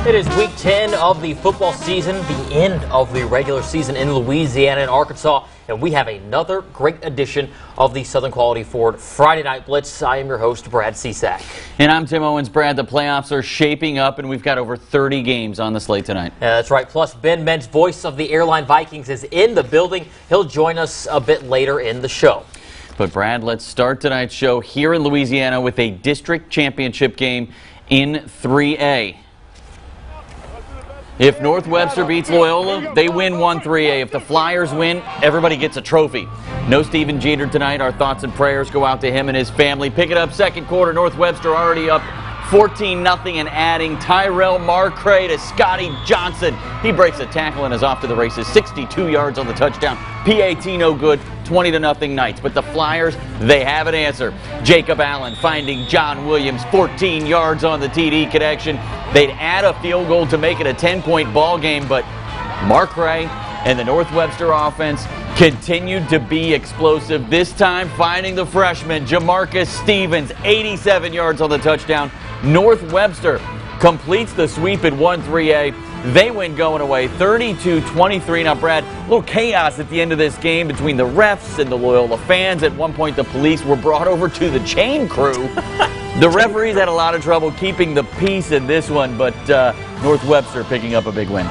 It is week 10 of the football season, the end of the regular season in Louisiana and Arkansas, and we have another great edition of the Southern Quality Ford Friday Night Blitz. I am your host, Brad Cisak. And I'm Tim Owens. Brad, the playoffs are shaping up, and we've got over 30 games on the slate tonight. Yeah, that's right. Plus, Ben Mentz, voice of the Airline Vikings, is in the building. He'll join us a bit later in the show. But, Brad, let's start tonight's show here in Louisiana with a district championship game in 3A. If North Webster beats Loyola, they win 1-3A. If the Flyers win, everybody gets a trophy. No Stephen Jeter tonight. Our thoughts and prayers go out to him and his family. Pick it up second quarter. North Webster already up 14-0 and adding. Tyrell Marcray to Scotty Johnson. He breaks a tackle and is off to the races. 62 yards on the touchdown. PAT no good. 20-0 Knights. But the Flyers, they have an answer. Jacob Allen finding John Williams. 14 yards on the TD connection. They'd add a field goal to make it a 10-point ball game, but Marcray and the North Webster offense continued to be explosive. This time finding the freshman, Jamarcus Stevens. 87 yards on the touchdown. North Webster completes the sweep at 1-3A. They win going away 32-23. Now, Brad, a little chaos at the end of this game between the refs and the Loyola fans. At one point, the police were brought over to the chain crew. The referees had a lot of trouble keeping the peace in this one, but North Webster picking up a big win.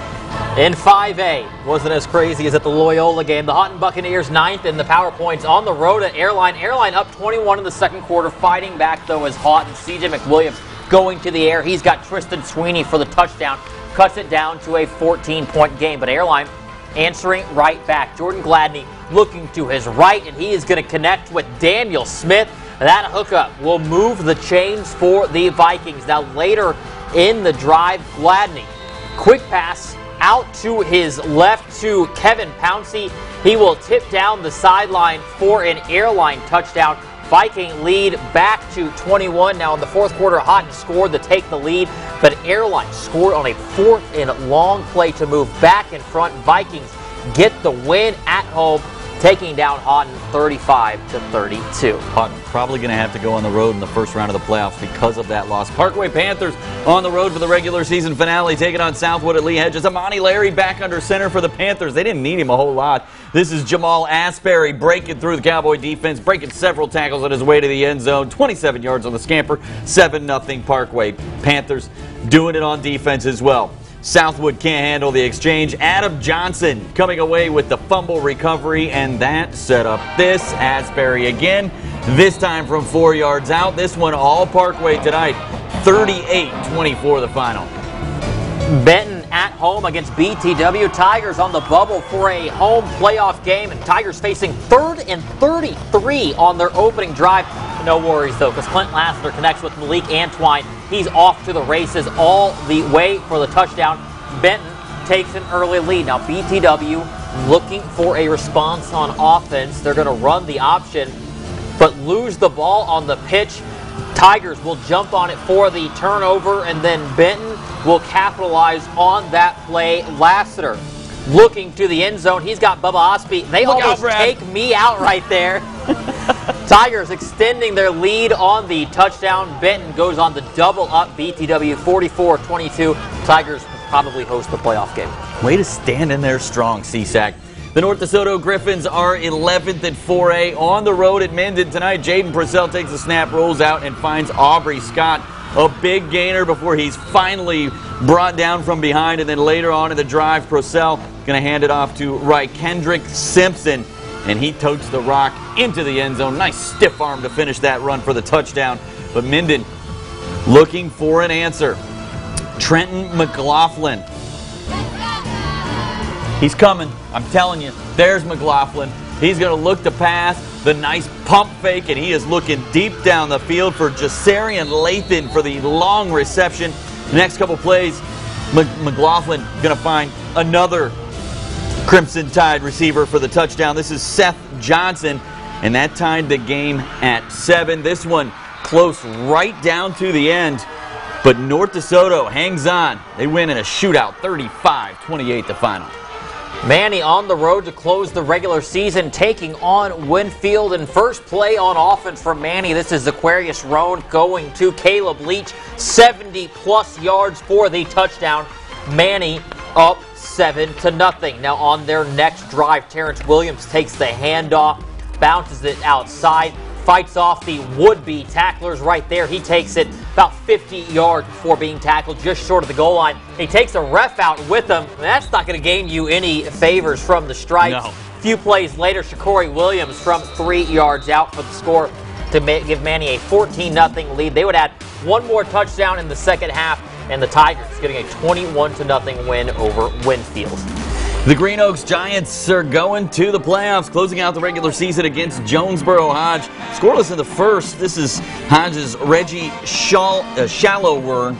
In 5A, wasn't as crazy as at the Loyola game. The Houghton Buccaneers 9th in the power points on the road at Airline. Airline up 21 in the second quarter, fighting back, though, as Houghton. C.J. McWilliams going to the air. He's got Tristan Sweeney for the touchdown. Cuts it down to a 14-point game. But Airline answering right back. Jordan Gladney looking to his right, and he is going to connect with Daniel Smith. That hookup will move the chains for the Vikings. Now, later in the drive, Gladney, quick pass out to his left to Kevin Pouncey. He will tip down the sideline for an Airline touchdown. Viking lead back to 21. Now in the fourth quarter, Houghton scored to take the lead, but Airline scored on a 4th and long play to move back in front. Vikings get the win at home, taking down Houghton 35-32. Houghton probably going to have to go on the road in the first round of the playoffs because of that loss. Parkway Panthers on the road for the regular season finale, taking on Southwood at Lee Hedges. Amani Larry back under center for the Panthers. They didn't need him a whole lot. This is Jamal Asbury breaking through the Cowboy defense, breaking several tackles on his way to the end zone. 27 yards on the scamper, 7-0 Parkway. Panthers doing it on defense as well. Southwood can't handle the exchange. Adam Johnson coming away with the fumble recovery, and that set up this. Asbury again, this time from 4 yards out. This one all Parkway tonight. 38-24 the final. Benton at home against BTW. Tigers on the bubble for a home playoff game, and Tigers facing 3rd and 33 on their opening drive. No worries, though, because Clint Lassiter connects with Malik Antwine. He's off to the races all the way for the touchdown. Benton takes an early lead. Now, BTW looking for a response on offense. They're going to run the option, but lose the ball on the pitch. Tigers will jump on it for the turnover, and then Benton will capitalize on that play. Lassiter looking to the end zone. He's got Bubba Osby. They almost take me out right there. Tigers extending their lead on the touchdown. Benton goes on the double up. BTW 44-22. Tigers probably host the playoff game. Way to stand in there strong, CSAC. The North DeSoto Griffins are 11th at 4A on the road at Minden tonight. Jaden Purcell takes the snap, rolls out, and finds Aubrey Scott. A big gainer before he's finally brought down from behind, and then later on in the drive, Purcell going to hand it off to Kendrick Simpson, and he totes the rock into the end zone. Nice stiff arm to finish that run for the touchdown. But Minden looking for an answer. Trenton McLaughlin. He's coming. I'm telling you. There's McLaughlin. He's going to look to pass. The nice pump fake, and he is looking deep down the field for Jasarian Lathan for the long reception. The next couple plays, McLaughlin going to find another Crimson Tide receiver for the touchdown. This is Seth Johnson, and that tied the game at 7. This one close right down to the end, but North DeSoto hangs on. They win in a shootout, 35-28 the final. Manny on the road to close the regular season, taking on Winfield. And first play on offense from Manny. This is Aquarius Roan going to Caleb Leach. 70-plus yards for the touchdown. Manny up 7-0. Now on their next drive, Terrence Williams takes the handoff, bounces it outside, fights off the would-be tacklers right there. He takes it about 50 yards before being tackled just short of the goal line. He takes a ref out with him. That's not going to gain you any favors from the stripes. No. A few plays later, Shakori Williams from 3 yards out for the score to give Manny a 14-0 lead. They would add one more touchdown in the second half, and the Tigers getting a 21-0 win over Winfield. The Green Oaks Giants are going to the playoffs, closing out the regular season against Jonesboro Hodge. Scoreless in the first. This is Hodge's Reggie Shallowhorn,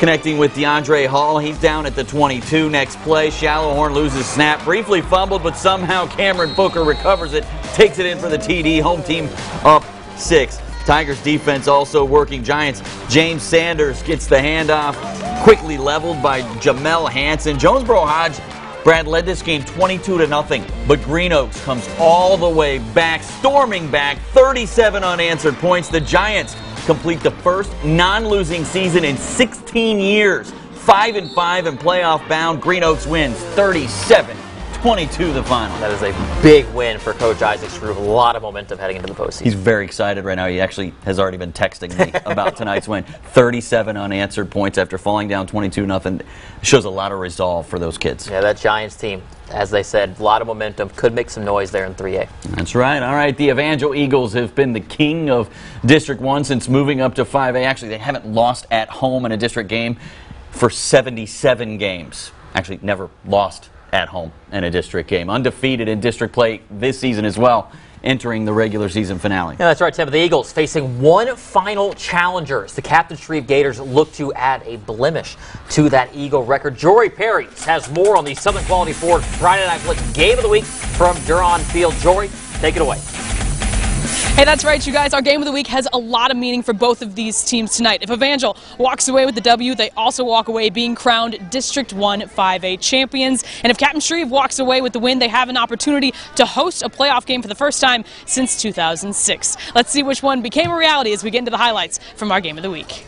connecting with DeAndre Hall. He's down at the 22. Next play, Shallowhorn loses snap, briefly fumbled, but somehow Cameron Booker recovers it, takes it in for the TD. Home team up 6. Tigers defense also working. Giants, James Sanders gets the handoff, quickly leveled by Jamel Hanson. Jonesboro Hodge, Brad, led this game 22-0, but Green Oaks comes all the way back, storming back, 37 unanswered points. The Giants complete the first non-losing season in 16 years. 5-5 and playoff bound. Green Oaks wins 37-22 the final. That is a big win for Coach Isaac Shreve. A lot of momentum heading into the postseason. He's very excited right now. He actually has already been texting me about tonight's win. 37 unanswered points after falling down 22-0. Shows a lot of resolve for those kids. Yeah, that Giants team, as they said, a lot of momentum. Could make some noise there in 3A. That's right. All right, the Evangel Eagles have been the king of District 1 since moving up to 5A. Actually, they haven't lost at home in a district game for 77 games. Actually, never lost at home in a district game. Undefeated in district play this season as well, entering the regular season finale. Yeah, that's right, Tim. The Eagles facing one final challenger as the Captain Shreve Gators look to add a blemish to that Eagle record. Jory Perry has more on the Southern Quality Ford Friday Night Blitz Game of the Week from Duron Field. Jory, take it away. Hey, that's right, you guys. Our game of the week has a lot of meaning for both of these teams tonight. If Evangel walks away with the W, they also walk away being crowned District 1 5A champions. And if Captain Shreve walks away with the win, they have an opportunity to host a playoff game for the first time since 2006. Let's see which one became a reality as we get into the highlights from our game of the week.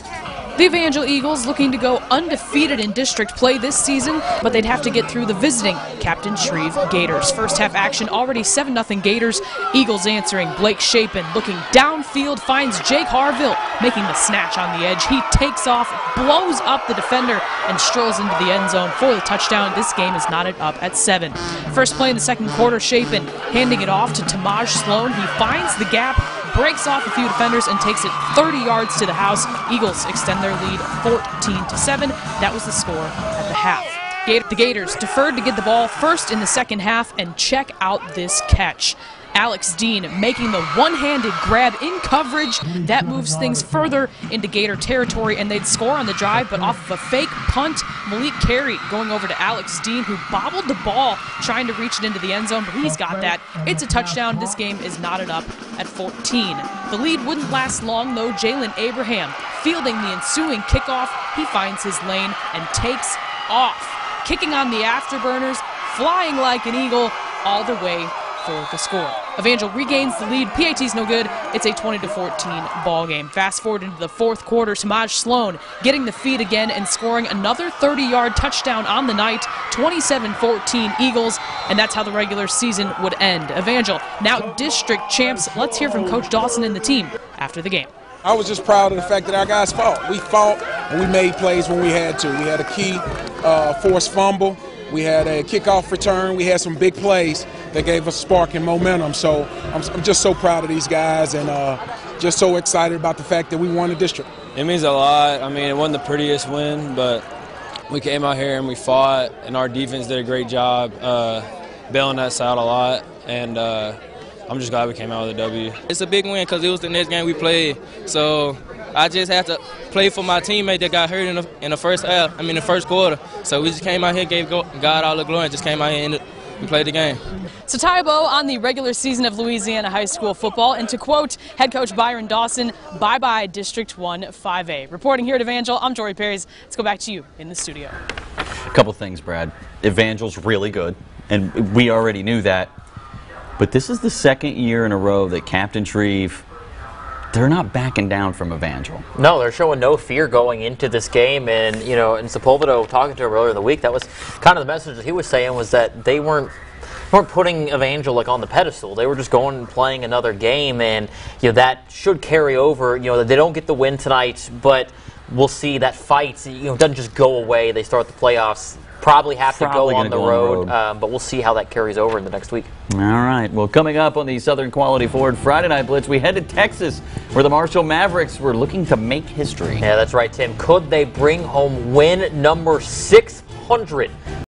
The Evangel Eagles looking to go undefeated in district play this season, but they'd have to get through the visiting Captain Shreve Gators. First half action already 7-0 Gators. Eagles answering. Blake Shapin looking downfield, finds Jake Harville making the snatch on the edge. He takes off, blows up the defender, and strolls into the end zone for the touchdown. This game is knotted up at 7. First play in the second quarter, Shapin handing it off to Tamaj Sloan. He finds the gap, breaks off a few defenders, and takes it 30 yards to the house. Eagles extend their lead 14-7. That was the score at the half. The Gators deferred to get the ball first in the second half, and check out this catch. Alex Dean making the one-handed grab in coverage. That moves things further into Gator territory, and they'd score on the drive, but off of a fake punt, Malik Carey going over to Alex Dean, who bobbled the ball trying to reach it into the end zone, but he's got that. It's a touchdown. This game is knotted up at 14. The lead wouldn't last long, though. Jalen Abraham fielding the ensuing kickoff. He finds his lane and takes off, kicking on the afterburners, flying like an eagle all the way for the score. Evangel regains the lead. PAT's no good. It's a 20-14 ball game. Fast forward into the fourth quarter. Tamaj Sloan getting the feed again and scoring another 30-yard touchdown on the night. 27-14 Eagles, and that's how the regular season would end. Evangel now district champs. Let's hear from Coach Dawson and the team after the game. I was just proud of the fact that our guys fought. We fought and we made plays when we had to. We had a key forced fumble. We had a kickoff return. We had some big plays that gave us spark and momentum. So I'm just so proud of these guys and just so excited about the fact that we won the district. It means a lot. I mean, it wasn't the prettiest win, but we came out here and we fought, and our defense did a great job bailing us out a lot. And I'm just glad we came out with a W. It's a big win because it was the next game we played. So I just have to play for my teammate that got hurt in the first half. The first quarter. So we just came out here, gave God all the glory, and just came out here and played the game. So tie a bow on the regular season of Louisiana high school football, and to quote head coach Byron Dawson, bye-bye District 1 5A. Reporting here at Evangel, I'm Jory Perry. Let's go back to you in the studio. A couple things, Brad. Evangel's really good, and we already knew that. But this is the second year in a row that Captain Shreve, they're not backing down from Evangel. No, they're showing no fear going into this game. And, you know, and Sepulveda, talking to him earlier in the week, that was kind of the message that he was saying, was that they weren't putting Evangel like on the pedestal. They were just going and playing another game, and you know that should carry over. You know, they don't get the win tonight, but we'll see that fight. You know, doesn't just go away. They start the playoffs. Probably have to go on the road, but we'll see how that carries over in the next week. All right. Well, coming up on the Southern Quality Ford Friday Night Blitz, we head to Texas, where the Marshall Mavericks were looking to make history. Yeah, that's right, Tim. Could they bring home win number 600?